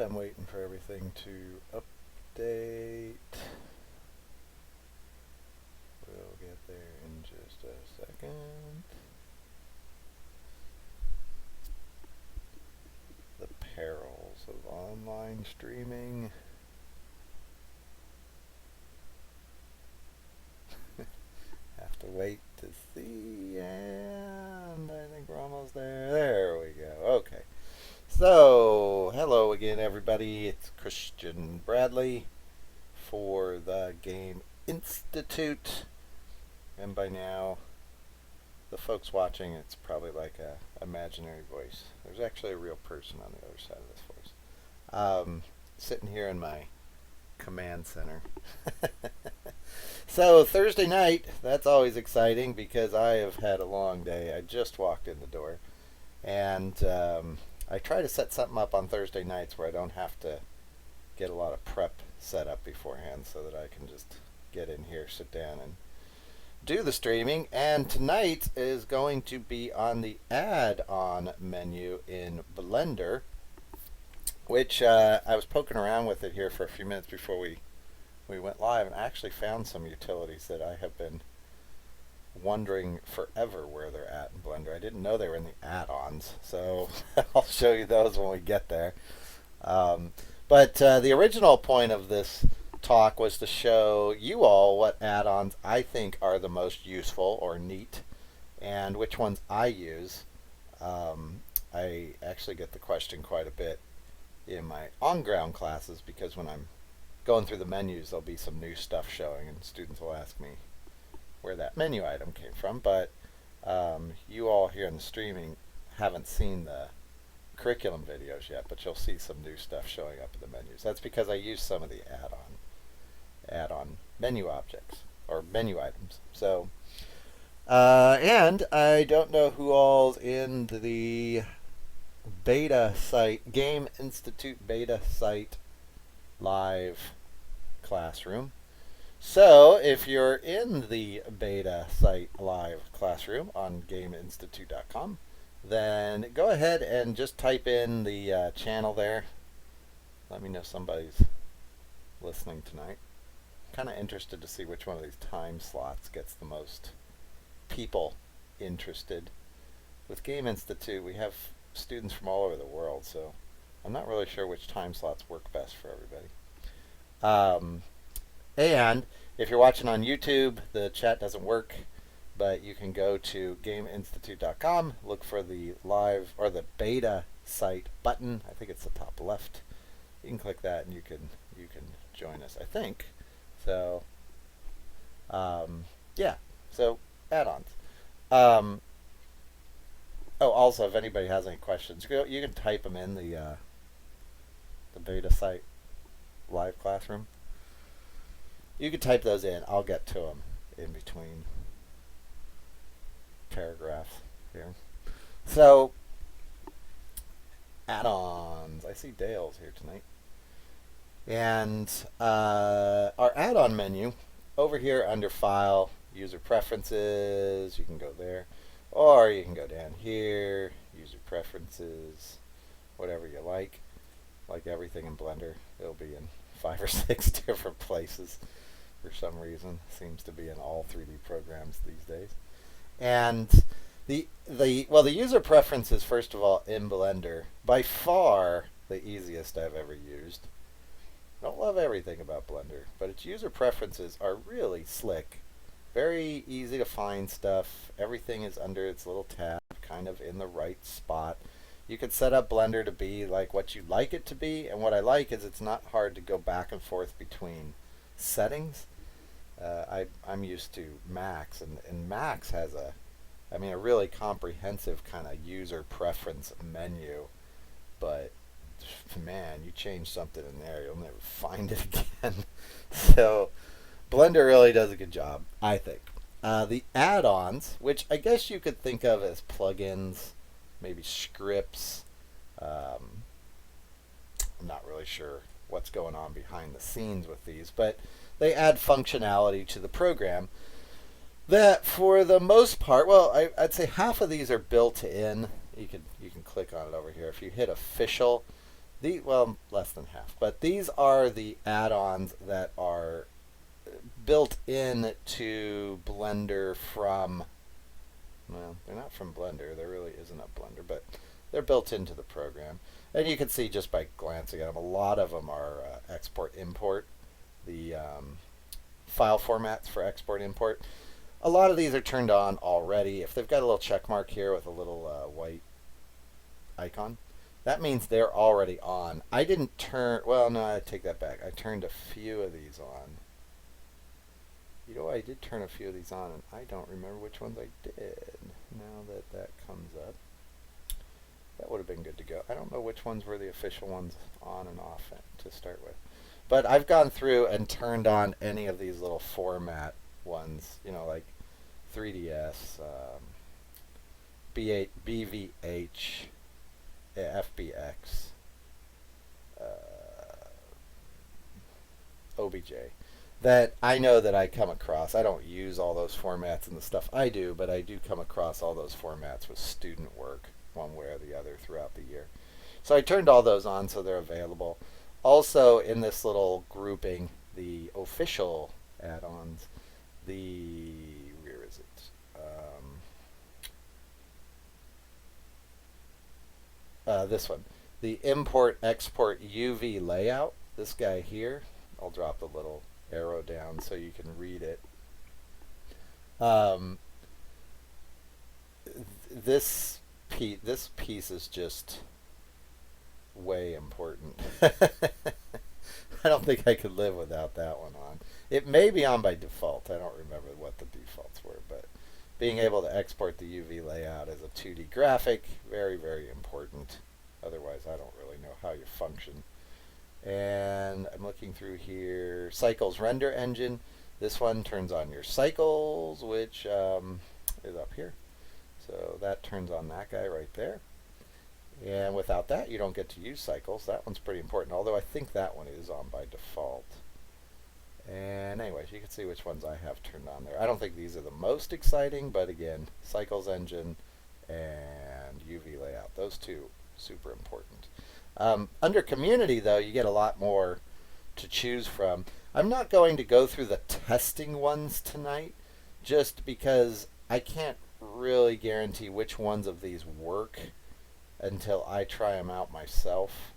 I'm waiting for everything to update. We'll get there in just a second. The perils of online streaming. Have to wait to see, and I think we're almost there. There we go. Okay. So, hello again, everybody. It's Christian Bradley for the Game Institute. And by now, the folks watching, it's probably like a imaginary voice. There's actually a real person on the other side of this voice. Sitting here in my command center. So, Thursday night, that's always exciting because I have had a long day. I just walked in the door. And I try to set something up on Thursday nights where I don't have to get a lot of prep set up beforehand so that I can just get in here, sit down, and do the streaming. And tonight is going to be on the add-on menu in Blender, which I was poking around with it here for a few minutes before we went live, and I actually found some utilities that I have been wondering forever where they're at in Blender. I didn't know they were in the add-ons, so I'll show you those when we get there. But the original point of this talk was to show you all what add-ons I think are the most useful or neat, and which ones I use. I actually get the question quite a bit in my on-ground classes because when I'm going through the menus, there'll be some new stuff showing, and students will ask me where that menu item came from. But you all here in the streaming haven't seen the curriculum videos yet, but you'll see some new stuff showing up in the menus. That's because I use some of the add-on menu objects or menu items. So and I don't know who all's in the beta site, Game Institute beta site live classroom. So if you're in the beta site live classroom on GameInstitute.com, then go ahead and just type in the channel there. Let me know somebody's listening tonight. Kind of interested to see which one of these time slots gets the most people interested. With Game Institute, we have students from all over the world, so I'm not really sure which time slots work best for everybody. And if you're watching on YouTube, the chat doesn't work, but you can go to GameInstitute.com, look for the live or the beta site button. I think it's the top left. You can click that and you can join us, I think. So yeah, so add-ons. Oh, also, if anybody has any questions, you can type them in the beta site live classroom. You can type those in. I'll get to them in between paragraphs here. So, add-ons. I see Dale's here tonight. And our add-on menu, over here under File, User Preferences, you can go there. Or you can go down here, User Preferences, whatever you like. Like everything in Blender, it'll be in 5 or 6 different places for some reason. Seems to be in all 3D programs these days. And the user preferences, first of all, in Blender, by far the easiest I've ever used. I don't love everything about Blender, but its user preferences are really slick. Very easy to find stuff. Everything is under its little tab, kind of in the right spot. You can set up Blender to be like what you'd like it to be, and what I like is it's not hard to go back and forth between settings. I'm used to Max, and Max has a really comprehensive kind of user preference menu, but man, you change something in there, you'll never find it again. So Blender really does a good job, I think. The add-ons, which I guess you could think of as plugins, maybe scripts. I'm not really sure what's going on behind the scenes with these, but they add functionality to the program that for the most part, well, I'd say half of these are built in. You can click on it over here. If you hit official, Well, less than half, but these are the add-ons that are built in to Blender from, well, they're not from Blender. There really isn't a Blender, but they're built into the program. And you can see just by glancing at them, a lot of them are export import, the file formats for export import. A lot of these are turned on already. If they've got a little check mark here with a little white icon, that means they're already on. I didn't turn, well, no, I take that back. I turned a few of these on. You know, I did turn a few of these on, and I don't remember which ones I did. Now that that comes up, that would have been good to go. I don't know which ones were the official ones on and off to start with. But I've gone through and turned on any of these little format ones, you know, like 3DS, B8, BVH, FBX, OBJ, that I know that I come across. I don't use all those formats and the stuff I do, but I do come across all those formats with student work one way or the other throughout the year. So I turned all those on so they're available. Also in this little grouping, the official add-ons, where is it? This one, the import export UV layout. This guy here, I'll drop the little arrow down so you can read it. Um, this piece is just way important. I don't think I could live without that one on. It may be on by default. I don't remember what the defaults were, but being able to export the UV layout as a 2D graphic, very, very important. Otherwise, I don't really know how you function. And I'm looking through here. Cycles render engine. This one turns on your cycles, which is up here. So that turns on that guy right there. And without that, you don't get to use cycles. That one's pretty important, although I think that one is on by default. And anyways, you can see which ones I have turned on there. I don't think these are the most exciting, but again, cycles engine and UV layout. Those two, super important. Under community, though, you get a lot more to choose from. I'm not going to go through the testing ones tonight, just because I can't really guarantee which ones of these work until I try them out myself.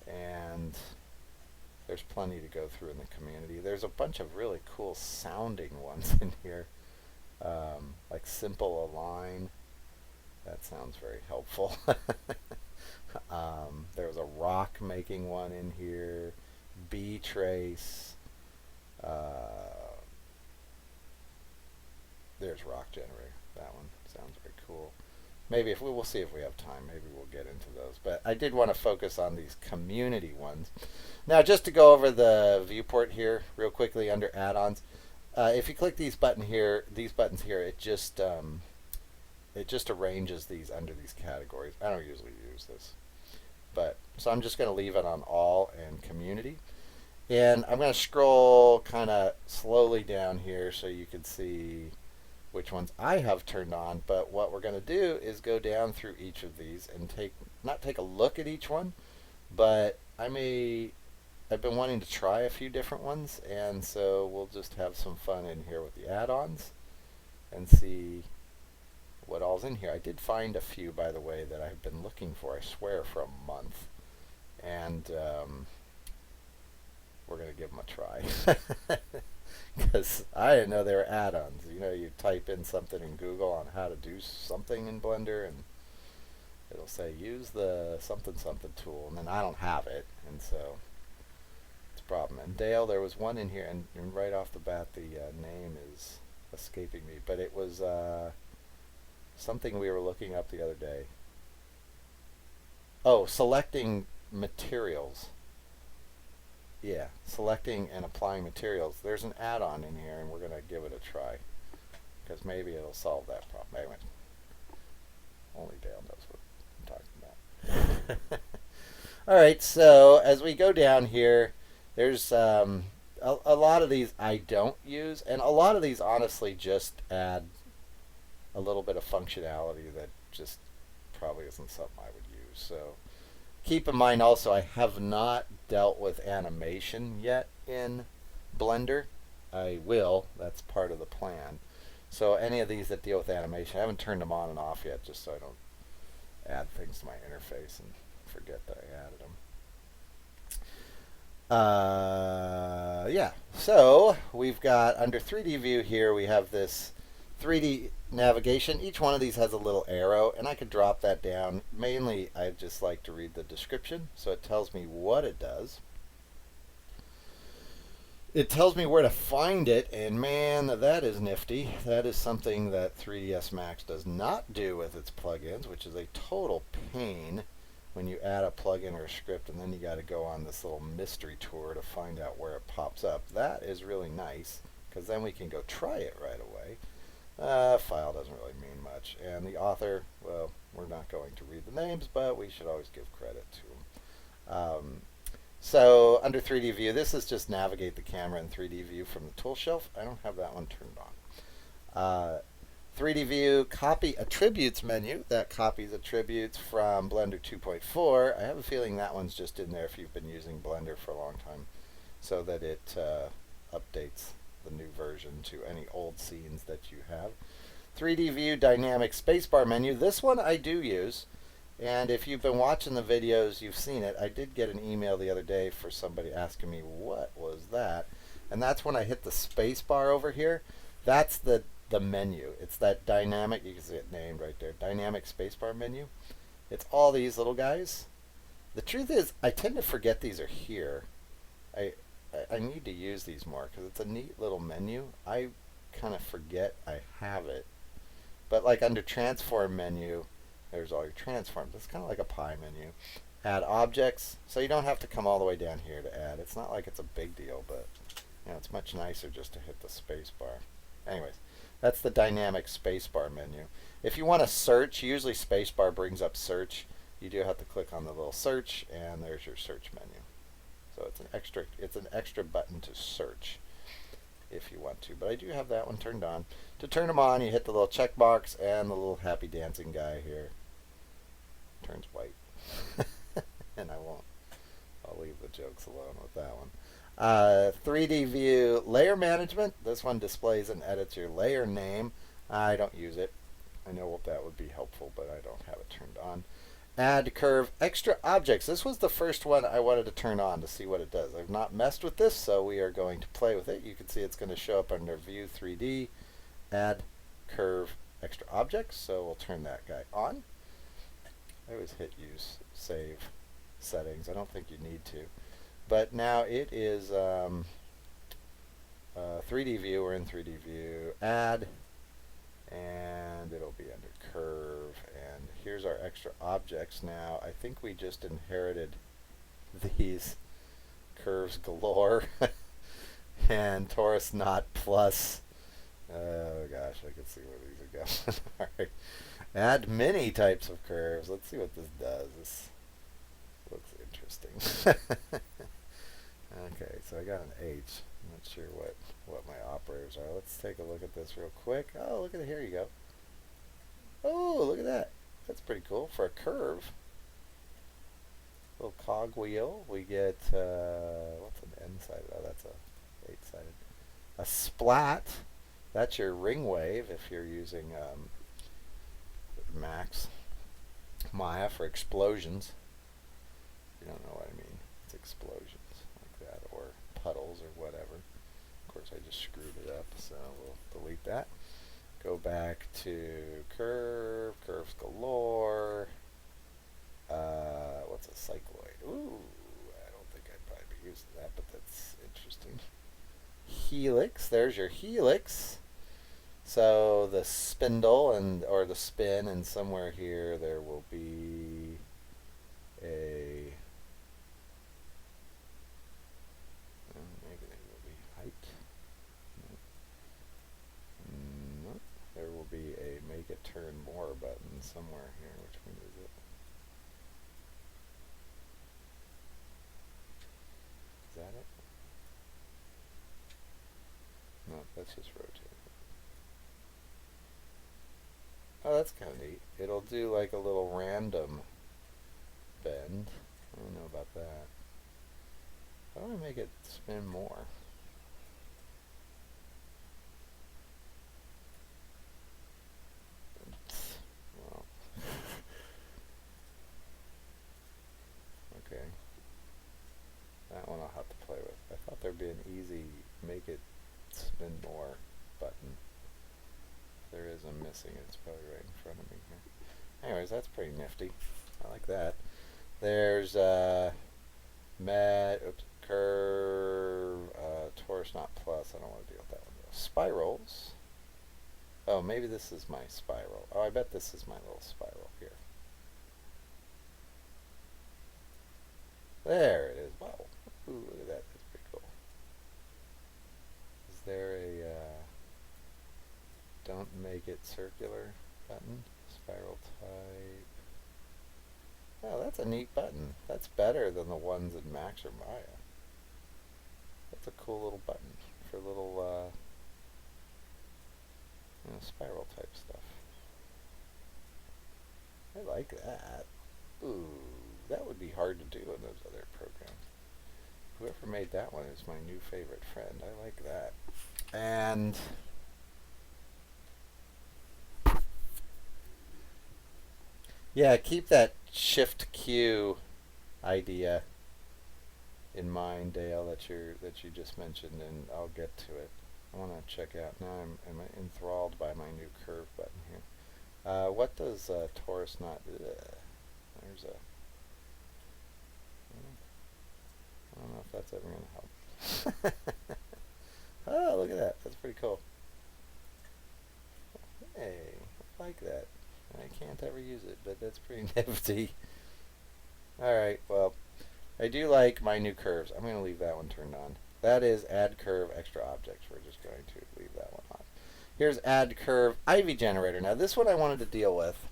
And there's plenty to go through in the community. There's a bunch of really cool sounding ones in here, like Simple Align. That sounds very helpful. There was a rock making one in here. B-Trace. There's Rock Generator. That one sounds very cool. Maybe if we'll see if we have time. Maybe we'll get into those. But I did want to focus on these community ones. Now, just to go over the viewport here real quickly under add-ons. If you click these buttons here, it just arranges these under these categories. I don't usually use this, but so I'm just going to leave it on all and community. And I'm going to scroll kind of slowly down here so you can see which ones I have turned on. But what we're going to do is go down through each of these and not take a look at each one, but I've been wanting to try a few different ones, and so we'll just have some fun in here with the add-ons and see what all's in here. I did find a few, by the way, that I've been looking for, I swear, for a month. And we're going to give them a try. Because I didn't know they were add-ons. You know, you type in something in Google on how to do something in Blender, and it'll say, use the something something tool, and then I don't have it, and so it's a problem. And Dale, there was one in here, and right off the bat, the name is escaping me, but it was something we were looking up the other day. Oh, selecting materials. Yeah, selecting and applying materials. There's an add-on in here, and we're going to give it a try, because maybe it'll solve that problem. Anyway, only Dale knows what I'm talking about. All right, so as we go down here, there's a lot of these I don't use, and a lot of these honestly just add a little bit of functionality that just probably isn't something I would use. So Keep in mind also, I have not dealt with animation yet in Blender. I will. That's part of the plan. So any of these that deal with animation, I haven't turned them on and off yet, just so I don't add things to my interface and forget that I added them. Yeah, so we've got under 3D view here, we have this 3D navigation. Each one of these has a little arrow, and I could drop that down. Mainly, I just like to read the description, so it tells me what it does. It tells me where to find it, and man, that is nifty. That is something that 3ds Max does not do with its plugins, which is a total pain when you add a plugin or a script and then you got to go on this little mystery tour to find out where it pops up. That is really nice, because then we can go try it right away. File doesn't really mean much. And the author, well, we're not going to read the names, but we should always give credit to them. So under 3D view, this is just navigate the camera in 3D view from the tool shelf. I don't have that one turned on. 3D view, copy attributes menu. That copies attributes from Blender 2.4. I have a feeling that one's just in there if you've been using Blender for a long time, so that it updates the new version to any old scenes that you have. 3D view, dynamic spacebar menu. This one I do use. And if you've been watching the videos, you've seen it. I did get an email the other day for somebody asking me, what was that? And that's when I hit the space bar over here. That's the menu. It's that dynamic, you can see it named right there, dynamic spacebar menu. It's all these little guys. The truth is, I tend to forget these are here. I need to use these more because it's a neat little menu. I kind of forget I have it. But like under transform menu, there's all your transforms. It's kind of like a pie menu. Add objects, so you don't have to come all the way down here to add. It's not like it's a big deal, but you know, it's much nicer just to hit the space bar. Anyways, that's the dynamic spacebar menu. If you want to search, usually spacebar brings up search. You do have to click on the little search, and there's your search menu. So it's an extra button to search if you want to. But I do have that one turned on. To turn them on, you hit the little checkbox, and the little happy dancing guy here turns white. And I'll leave the jokes alone with that one. 3D view, layer management. This one displays and edits your layer name. I don't use it. I know that would be helpful, but I don't have it turned on. Add curve, extra objects. This was the first one I wanted to turn on to see what it does. I've not messed with this, so we are going to play with it. You can see it's going to show up under view 3D, add curve, extra objects. So we'll turn that guy on. I always hit use, save settings. I don't think you need to. But now it is 3D view. We're in 3D view. Add, and it'll be under curve. And here's our extra objects now. I think we just inherited these curves galore and torus knot plus. Oh gosh, I can see where these are going. All right. Add many types of curves. Let's see what this does. This looks interesting. Okay, so I got an H. I'm not sure what my operators are. Let's take a look at this real quick. Oh, look at it. Here you go. Oh, look at that. That's pretty cool. For a curve, little cog wheel, we get, what's an N-sided? Oh, that's a 8-sided. A splat. That's your ring wave if you're using Max. Maya for explosions. You don't know what I mean. It's explosions like that, or puddles or whatever. Of course, I just screwed it up, so we'll delete that. Go back to curve, curves galore. What's a cycloid? Ooh, I don't think I'd probably be using that, but that's interesting. Helix, there's your helix. So the spindle or the spin, and somewhere here there will be a maybe there will be height. No. There will be a make it turn more button somewhere here. Which one is it? Is that it? No, that's just rotate. Oh, that's kind of neat. It'll do like a little random bend. I don't know about that. How do I make it spin more? Well, okay. That one I'll have to play with. I thought there'd be an easy make it spin more button. There is, I'm missing it. It's probably right in front of me here. Anyways, that's pretty nifty. I like that. There's curve, torus not plus. I don't want to deal with that one. Spirals. Oh, maybe this is my spiral. Oh, I bet this is my little spiral here. There it is. Wow. Ooh, look at that. That's pretty cool. Is there a don't make it circular button? Spiral type. Oh, that's a neat button. That's better than the ones in Max or Maya. That's a cool little button for little spiral type stuff. I like that. Ooh, that would be hard to do in those other programs. Whoever made that one is my new favorite friend. I like that. And yeah, keep that Shift Q idea in mind, Dale, that you just mentioned, and I'll get to it. I want to check out now. Am I enthralled by my new curve button here? What does torus not? There's a. I don't know if that's ever going to help. Oh, look at that. That's pretty cool. Hey, I like that. I can't ever use it, but that's pretty nifty. Alright, well, I do like my new curves. I'm going to leave that one turned on. That is add curve extra objects. We're just going to leave that one on. Here's add curve Ivy generator. Now this one I wanted to deal with.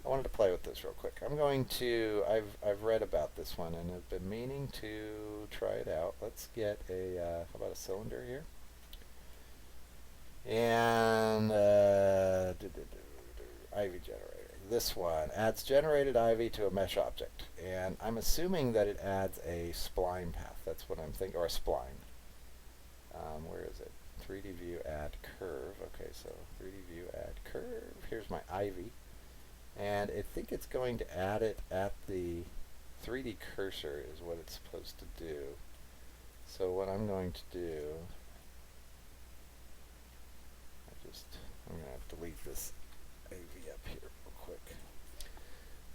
I wanted to play with this real quick. I've read about this one and have been meaning to try it out. Let's get how about a cylinder here? And Ivy generator. This one adds generated Ivy to a mesh object, and I'm assuming that it adds a spline path. That's what I'm thinking, or a spline. Where is it? 3D view add curve. Okay, so 3D view add curve. Here's my Ivy, and I think it's going to add it at the 3D cursor is what it's supposed to do. So what I'm going to do, I'm going to have to delete this Ivy up here real quick.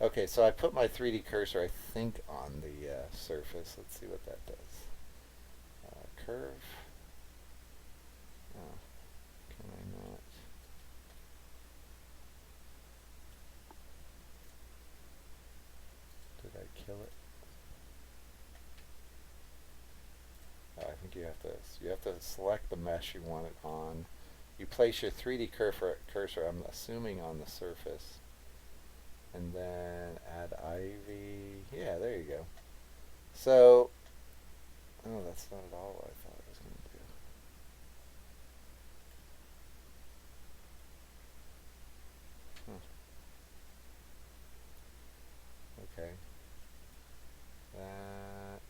Okay, so I put my 3D cursor, I think, on the surface. Let's see what that does. Curve. Oh, can I not? Did I kill it? Oh, I think you have to select the mesh you want it on. You place your 3D cursor, I'm assuming, on the surface. And then add Ivy. Yeah, there you go. So, oh, that's not at all what I thought I was going to do. Okay. That.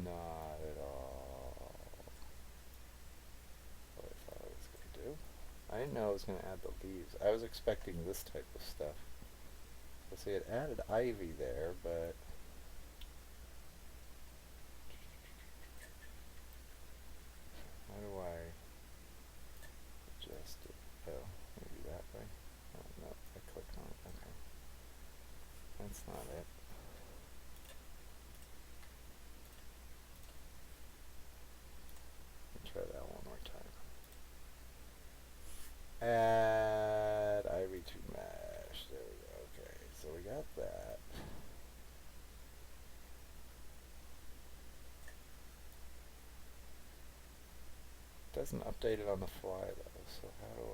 Not at all what I thought I was going to do. I didn't know I was going to add the leaves. I was expecting this type of stuff. So see, it added Ivy there, but how do I adjust it? Oh, maybe that way. Oh, no, I clicked on it. Okay. That's not it. Try that one more time. Add Ivy to mesh. There we go. Okay, so we got that. Doesn't update it on the fly though. So how do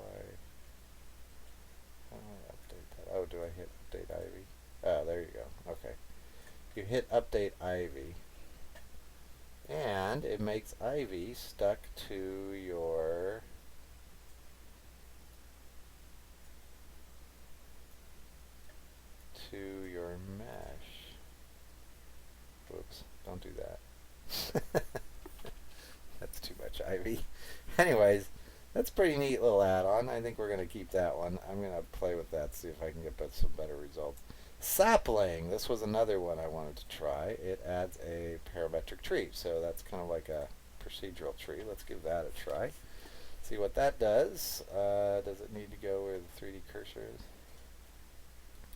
I update that? Oh, do I hit update Ivy? Oh, there you go. Okay. You hit update Ivy, and it makes Ivy stuck to your That's too much ivy. Anyways, that's a pretty neat little add-on. I think we're going to keep that one. I'm going to play with that, see if I can get some better results. Sapling. This was another one I wanted to try. It adds a parametric tree, so that's kind of like a procedural tree. Let's give that a try. See what that does. Does it need to go where the 3D cursor is?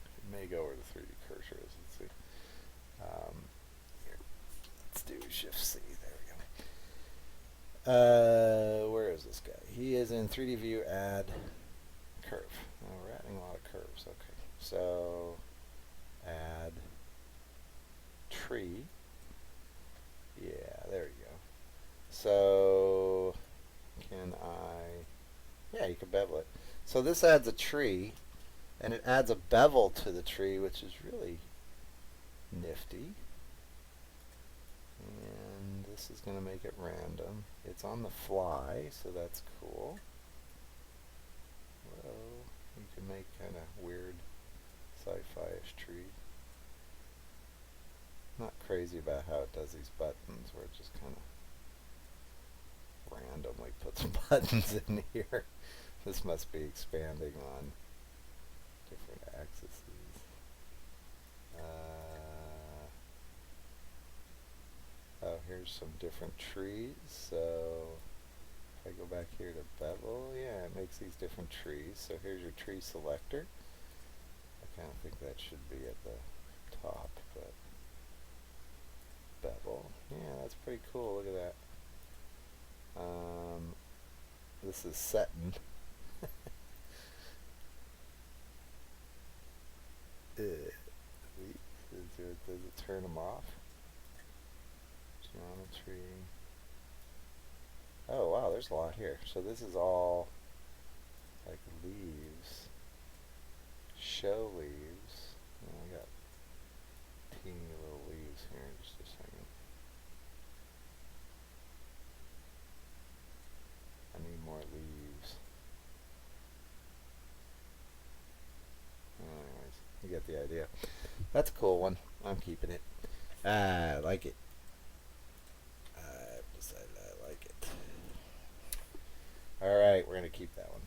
It may go where the 3D cursor is. Let's see. Here. Let's do Shift-C. There we go. Where is this guy? He is in 3D view, add curve. Oh, we're adding a lot of curves. Okay. So, add tree. Yeah, there you go. So, can I... Yeah, you can bevel it. So this adds a tree, and it adds a bevel to the tree, which is really nifty. And this is going to make it random. It's on the fly, so that's cool. Whoa, you can make kind of weird sci-fi-ish trees. Not crazy about how it does these buttons, where it just kind of randomly puts buttons in here. This must be expanding on different axes. Oh, here's some different trees. So if I go back here to bevel, yeah, it makes these different trees. So here's your tree selector. I kind of think that should be at the top, but bevel. Yeah, that's pretty cool. Look at that. This is setting. Does it turn them off? Geometry. Oh wow, there's a lot here. So this is all like leaves. Show leaves. Oh, I got teeny little leaves here. Just a second. I need more leaves. Anyways, you get the idea. That's a cool one. I'm keeping it. I like it. I've decided I like it. Alright, we're going to keep that one.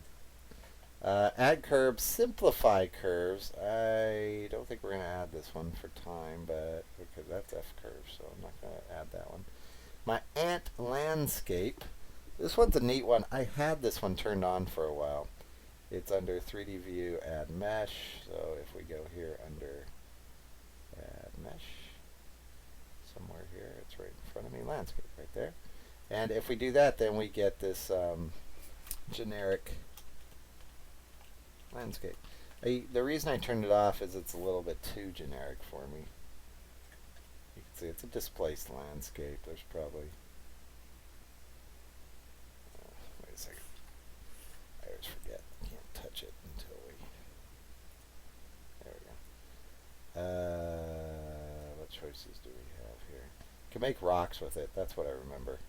Add curves, simplify curves. I don't think we're going to add this one for time, but because that's F curve, so I'm not going to add that one. My ant landscape. This one's a neat one. I had this one turned on for a while. It's under 3D view, add mesh. So if we go here under add mesh, somewhere here, it's right in front of me, landscape right there. And if we do that, then we get this generic landscape. The reason I turned it off is it's a little bit too generic for me. You can see it's a displaced landscape. There's probably... wait a second. I always forget. I can't touch it until we... There we go. What choices do we have here? You can make rocks with it. That's what I remember.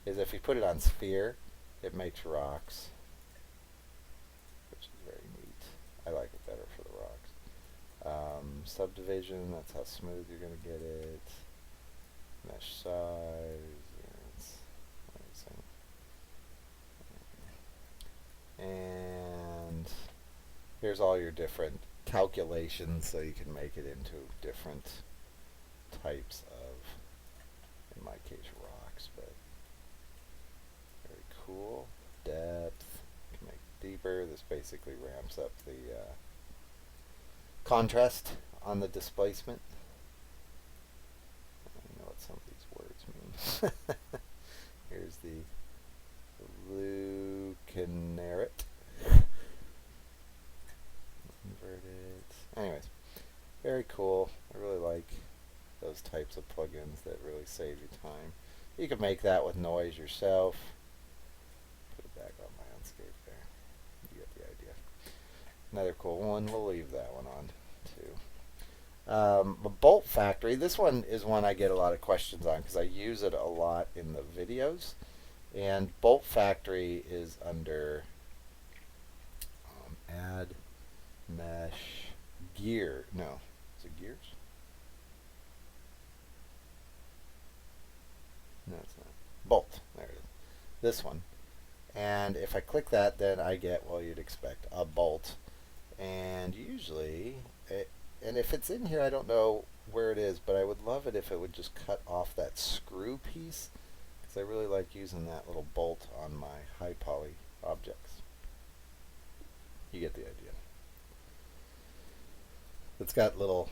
Is if you put it on sphere, it makes rocks, which is very neat. I like it better for the rocks. Subdivision, that's how smooth you're going to get it. Mesh size, and here's all your different calculations, so you can make it into different types of, in my case, rocks, but very cool. Depth, you can make it deeper. This basically ramps up the contrast on the displacement. I don't know what some of these words mean. Here's the Lucanerate. Inverted. Anyways, very cool. I really like those types of plugins that really save you time. You can make that with noise yourself. Put it back on landscape there. You get the idea. Another cool one. We'll leave that one on too. The Bolt Factory. This one is one I get a lot of questions on because I use it a lot in the videos. And Bolt Factory is under Add Mesh Gear. No, is it Gears? this one. And if I click that, then I get, well, you'd expect a bolt. And usually, and if it's in here, I don't know where it is, but I would love it if it would just cut off that screw piece, because I really like using that little bolt on my high poly objects. You get the idea. It's got little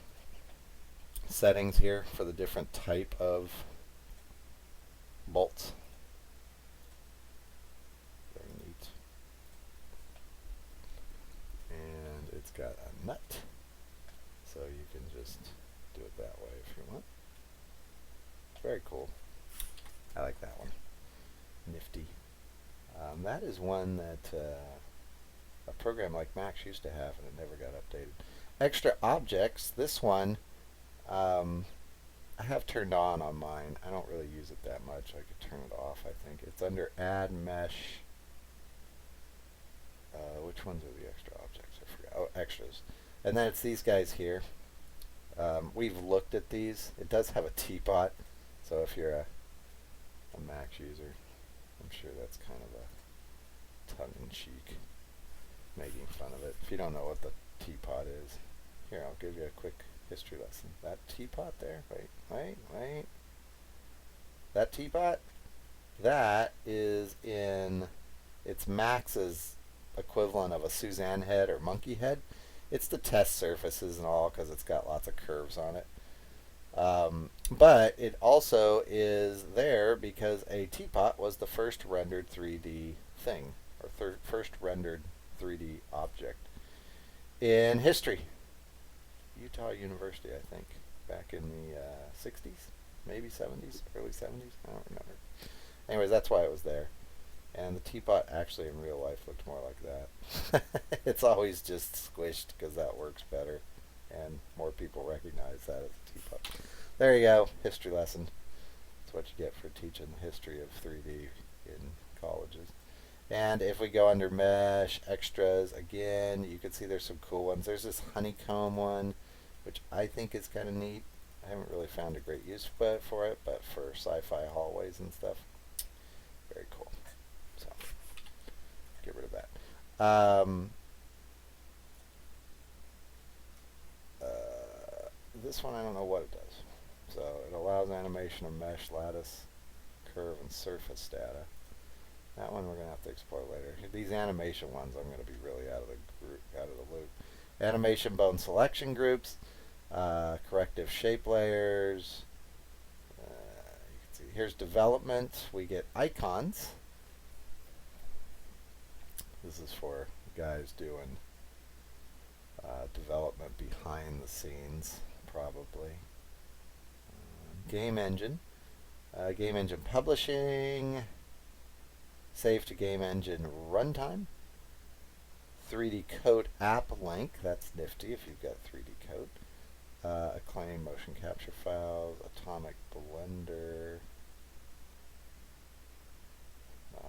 settings here for the different type of bolts. Very neat. And it's got a nut, so you can just do it that way if you want. Very cool. I like that one. Nifty. That is one that a program like Max used to have, and it never got updated. Extra objects. This one I have turned on mine. I don't really use it that much. I could turn it off, I think. It's under Add Mesh. Which ones are the extra objects? I forgot. Oh, extras. And then it's these guys here. We've looked at these. It does have a teapot, so if you're a Mac user, I'm sure that's kind of a tongue-in-cheek making fun of it. If you don't know what the teapot is, here, I'll give you a quick history lesson. That teapot there, wait. That teapot, that is in, it's Max's equivalent of a Suzanne head or monkey head. It's the test surfaces and all, because it's got lots of curves on it. But it also is there because a teapot was the first rendered 3D thing, or first rendered 3D object in history. Utah University, I think, back in the 60s, maybe 70s, early 70s, I don't remember. Anyways, that's why it was there. And the teapot actually in real life looked more like that. It's always just squished because that works better, and more people recognize that as a teapot. There you go, history lesson. That's what you get for teaching the history of 3D in colleges. And if we go under mesh, extras, again, you can see there's some cool ones. There's this honeycomb one, which I think is kind of neat. I haven't really found a great use for it, but for sci-fi hallways and stuff, very cool. So, get rid of that. This one, I don't know what it does. So it allows animation of mesh, lattice, curve, and surface data. That one we're going to have to explore later. These animation ones, I'm going to be really out of the loop. Animation bone selection groups, corrective shape layers. You can see here's development. We get icons. This is for guys doing development behind the scenes, probably. Game engine. Game engine publishing. Save to game engine runtime. 3D Coat app link. That's nifty if you've got 3D Coat. Acclaim motion capture files. Atomic Blender.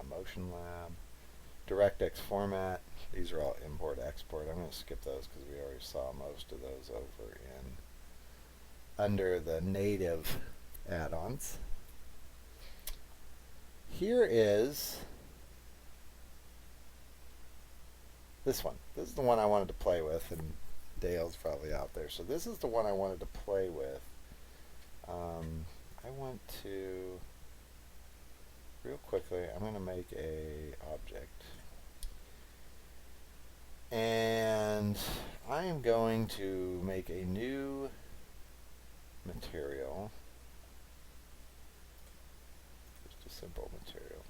Motion Lab. DirectX format. These are all import export. I'm going to skip those because we already saw most of those over in under the native add-ons. Here is this one. This is the one I wanted to play with, and Dale's probably out there. So this is the one I wanted to play with. I want to, real quickly, I'm going to make a object. And I am going to make a new material. Just a simple material.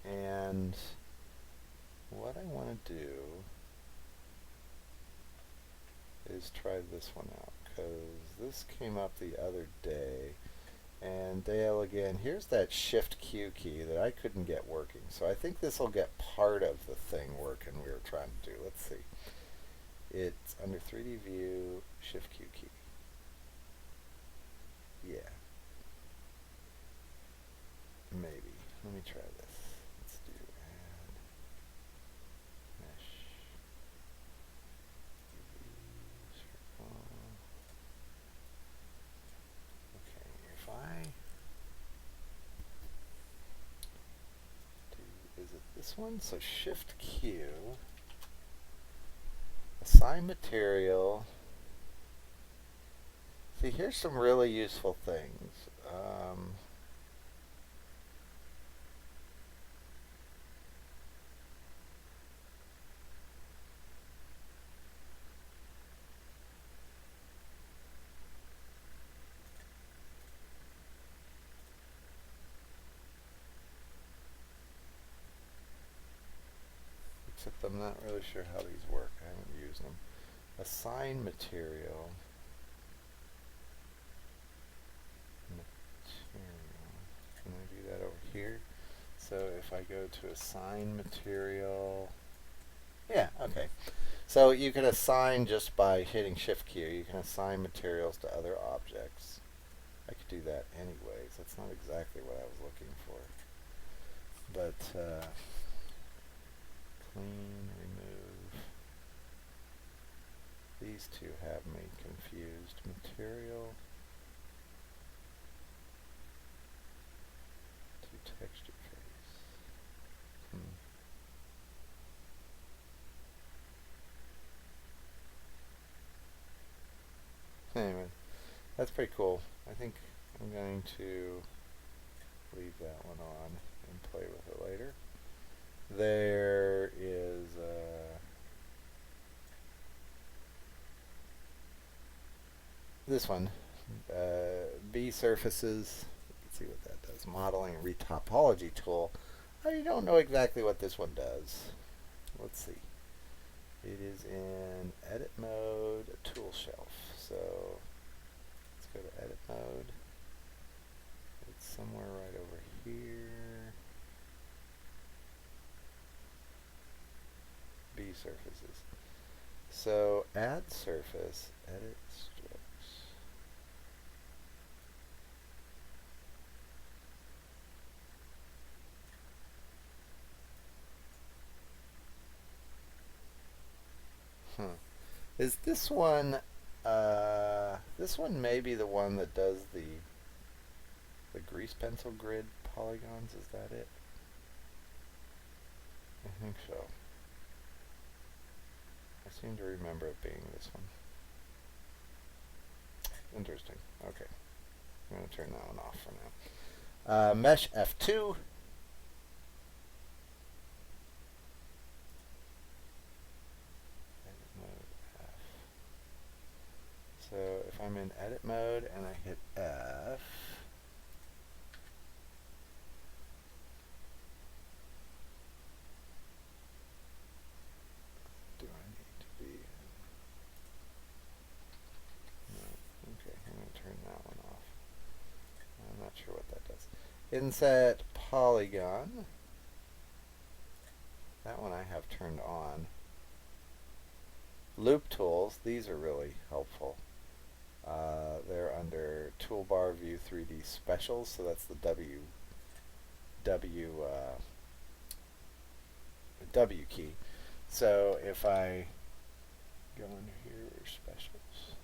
And what I want to do is try this one out, because this came up the other day. And Dale, again, here's that Shift Q key that I couldn't get working. So I think this will get part of the thing working we were trying to do. Let's see. It's under 3D View, Shift Q key. Yeah. Maybe. Let me try this. Let's do add mesh. Okay, if I this one. So Shift Q, assign material. See, here's some really useful things. Except I'm not really sure how these work. I haven't used them. Assign material. Can I do that over here? So if I go to assign material, yeah, okay. So you can assign just by hitting Shift Q. You can assign materials to other objects. I could do that anyways. That's not exactly what I was looking for. But clean, remove. These two have me confused. Material to texture face. Anyway, that's pretty cool. I think I'm going to leave that one on and play with it later. There is this one, B surfaces. Let's see what that does. Modeling retopology tool. I don't know exactly what this one does. Let's see. It is in edit mode, tool shelf. So let's go to edit mode. It's somewhere right over here. B surfaces. So add surface, edit strokes. Is this one, this one may be the one that does the grease pencil grid polygons, is that it? I think so. I seem to remember it being this one. Interesting. Okay. I'm going to turn that one off for now. Mesh F2. So if I'm in edit mode and I hit F, do I need to be in? No. Okay, I'm going to turn that one off. I'm not sure what that does. Inset polygon. That one I have turned on. Loop tools, these are really helpful. They're under toolbar view 3D specials, so that's the W key. So if I go under here, specials,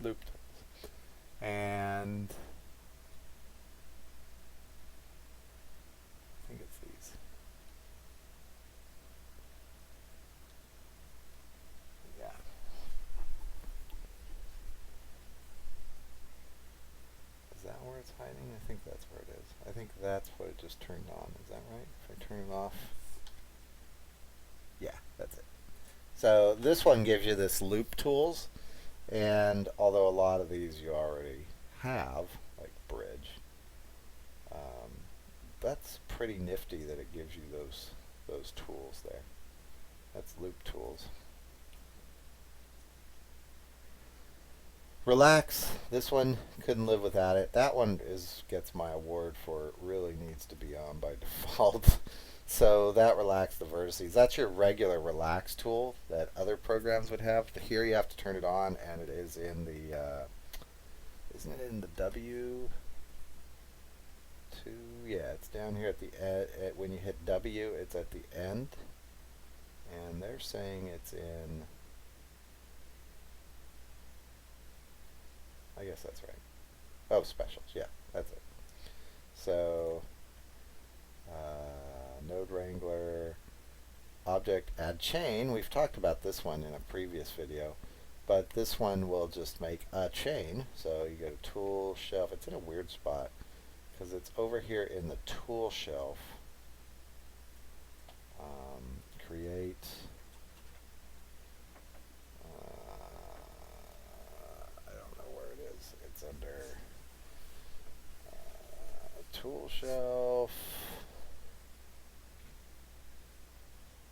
loop tools, and I think it's these. Yeah. Is that where it's hiding? I think that's where it is. I think that's what it just turned on. Is that right? If I turn it off. Yeah, that's it. So this one gives you this loop tools, and although a lot of these you already have, like bridge, that's pretty nifty that it gives you those tools there. That's loop tools. Relax. This one couldn't live without it. That one gets my award for it really needs to be on by default. So that relax the vertices. That's your regular relax tool that other programs would have. Here you have to turn it on, and it is in the isn't it in the W2? Yeah, it's down here at the end. When you hit W, it's at the end, and they're saying it's in. I guess that's right. Oh, specials. Yeah, that's it. So node wrangler, object add chain. We've talked about this one in a previous video, but this one will just make a chain. So you go to tool shelf. It's in a weird spot because it's over here in the tool shelf. Create. I don't know where it is. It's under tool shelf.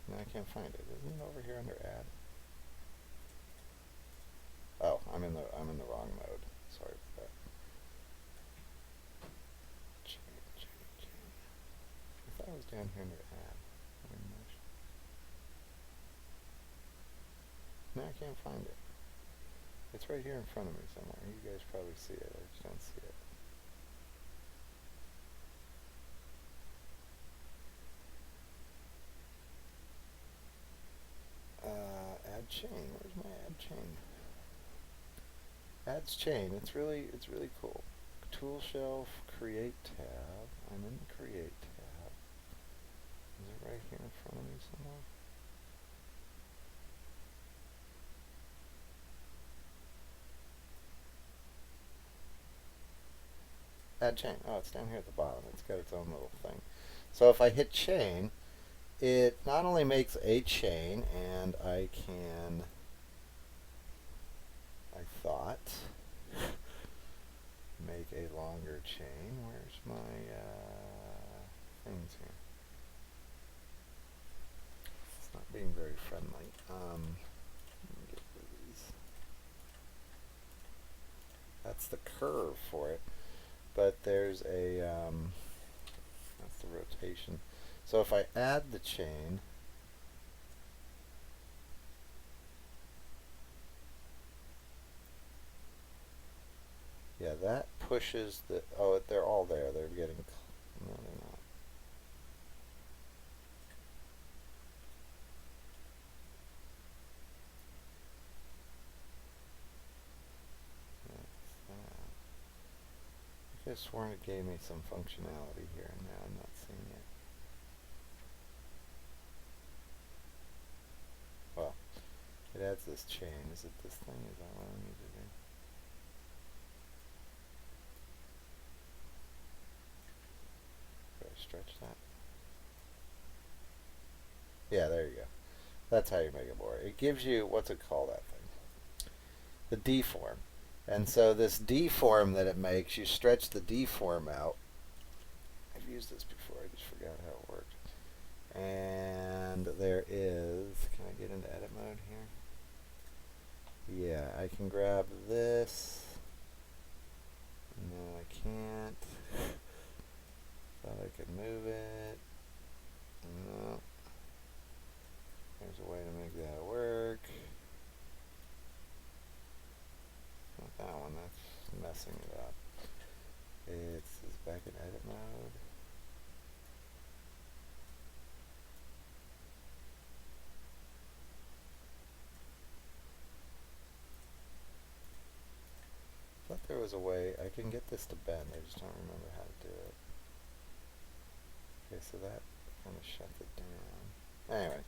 No, I can't find it. Isn't it over here under add? Oh, I'm in the wrong mode. Sorry for that. Chain. I thought it was down here under add. No, I can't find it. It's right here in front of me somewhere. You guys probably see it. I just don't see it. Add chain. Where's my add chain? Adds chain. It's really cool. Tool shelf, create tab. I'm in the create tab. Is it right here in front of me somewhere? Add chain. Oh, it's down here at the bottom. It's got its own little thing. So if I hit chain, it not only makes a chain, and I can, I thought, make a longer chain. Where's my things here? It's not being very friendly. Let me get rid of these. That's the curve for it. But there's a, that's the rotation. So if I add the chain, yeah, that pushes the, oh, they're all there. They're getting, no, they're not. I could have sworn it gave me some functionality here, and now I'm not seeing it. Well, it adds this chain. Is it this thing? Is that what I need to do? Do I stretch that? Yeah, there you go. That's how you make it more. It gives you, what's it called, that thing? The deform. And so this deform that it makes, you stretch the deform out. I've used this before, I just forgot how it worked. And there is, can I get into edit mode here? Yeah, I can grab this. No, I can't. Thought I could move it. No. There's a way to make that work. Not that one, that's messing it up. It's back in edit mode. I thought there was a way I can get this to bend. I just don't remember how to do it. Okay, so that kind of shuts it down. Anyway,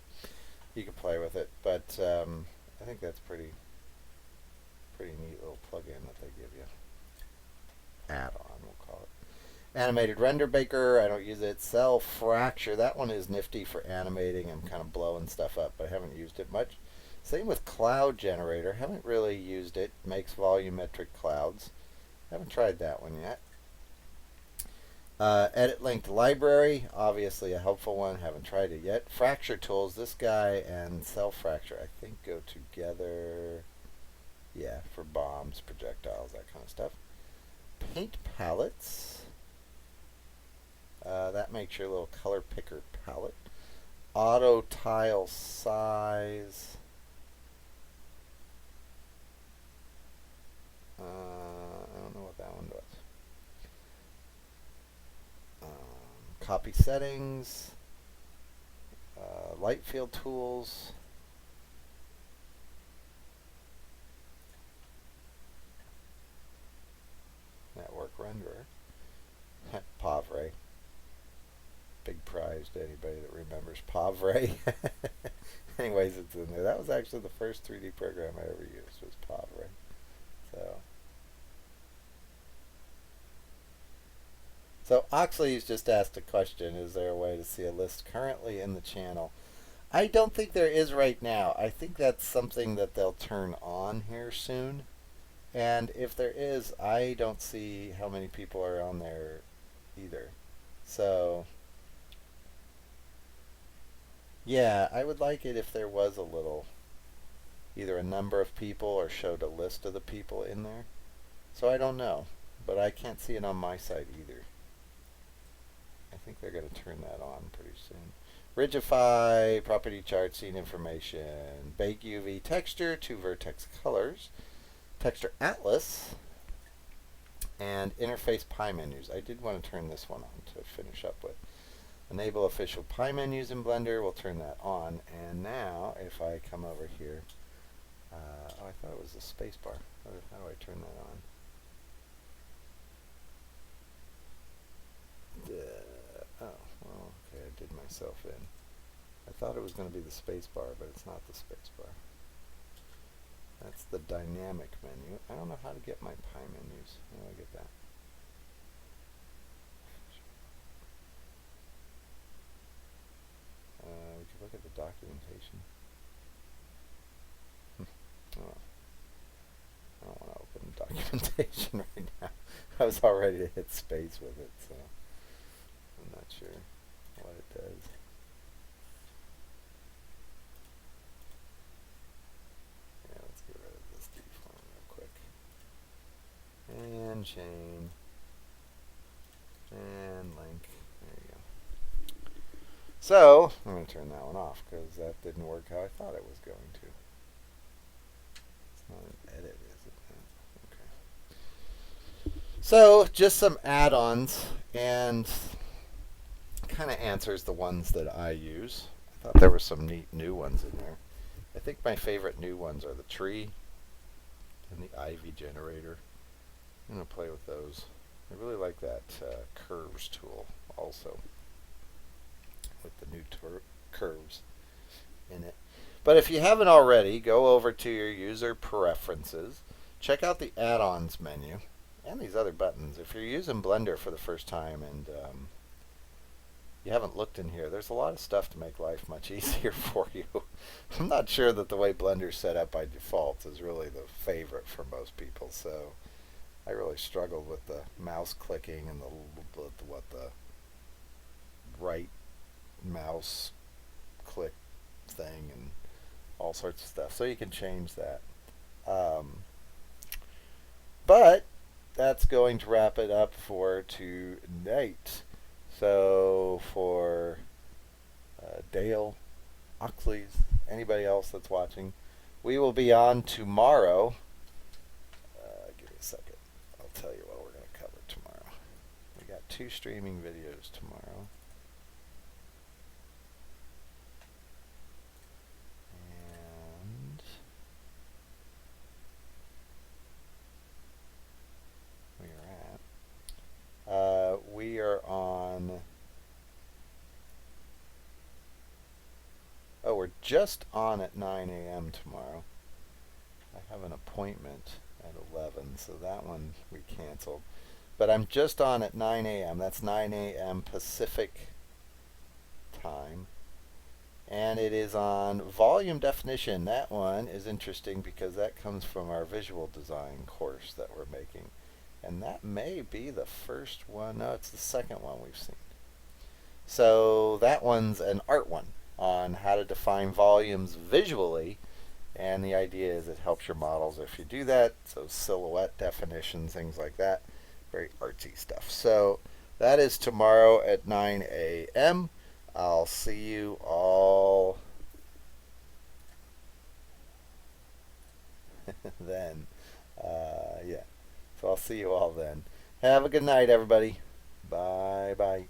you can play with it, but I think that's pretty neat little plug-in that they give you. Add-on, we'll call it. Animated render baker, I don't use it. Cell fracture, that one is nifty for animating and kind of blowing stuff up, but I haven't used it much. Same with cloud generator, haven't really used it. Makes volumetric clouds. Haven't tried that one yet. Edit linked library, obviously a helpful one. Haven't tried it yet. Fracture tools, this guy and cell fracture I think go together. Yeah, for bombs, projectiles, that kind of stuff. Paint palettes. That makes your little color picker palette. Auto tile size. I don't know what that one does. Copy settings. Light field tools. Network renderer. Pavre. Big prize to anybody that remembers Pavre. Anyways, it's in there. That was actually the first 3D program I ever used, was Pavre. So Oxley's just asked a question: is there a way to see a list currently in the channel? I don't think there is right now. I think that's something that they'll turn on here soon. And if there is, I don't see how many people are on there either. So, yeah, I would like it if there was a little, either a number of people or showed a list of the people in there. So I don't know, but I can't see it on my side either. I think they're going to turn that on pretty soon. Rigify, property chart, scene information, bake UV texture, 2 vertex colors, texture atlas, and interface pie menus. I did want to turn this one on to finish up with. Enable official pie menus in Blender. We'll turn that on. And now, if I come over here, oh, I thought it was the space bar. How do I turn that on? Oh, well, okay, I did myself in. I thought it was going to be the space bar, but it's not the space bar. That's the dynamic menu. I don't know how to get my pie menus. How do I get that? We could look at the documentation. Oh, I don't want to open documentation right now. I was all ready to hit space with it, so I'm not sure what it does. Yeah, let's get rid of this deform real quick. And chain. And link. There you go. So, I'm going to turn that one off because that didn't work how I thought it was going to. It's not an edit, is it? Okay. So, just some add-ons, and kind of answers the ones that I use. I thought there were some neat new ones in there. I think my favorite new ones are the tree and the ivy generator. I'm going to play with those. I really like that curves tool also, with the new curves in it. But if you haven't already, go over to your user preferences, check out the add-ons menu, and these other buttons. If you're using Blender for the first time and you haven't looked in here, there's a lot of stuff to make life much easier for you. I'm not sure that the way Blender's set up by default is really the favorite for most people, so I really struggled with the mouse clicking and the right mouse click thing and all sorts of stuff. So you can change that. But that's going to wrap it up for tonight. So for Dale, Oxley's, anybody else that's watching, we will be on tomorrow. Give me a second. I'll tell you what we're going to cover tomorrow. We got 2 streaming videos tomorrow. And we are on, oh, we're just on at 9 a.m. tomorrow. I have an appointment at 11, so that one we canceled. But I'm just on at 9 a.m. That's 9 a.m. Pacific time. And it is on volume definition. That one is interesting because that comes from our visual design course that we're making. And that may be the first one. No, it's the second one we've seen. So that one's an art one on how to define volumes visually. And the idea is it helps your models if you do that. So silhouette definition, things like that. Very artsy stuff. So that is tomorrow at 9 a.m. I'll see you all then. Yeah. So I'll see you all then. Have a good night, everybody. Bye-bye.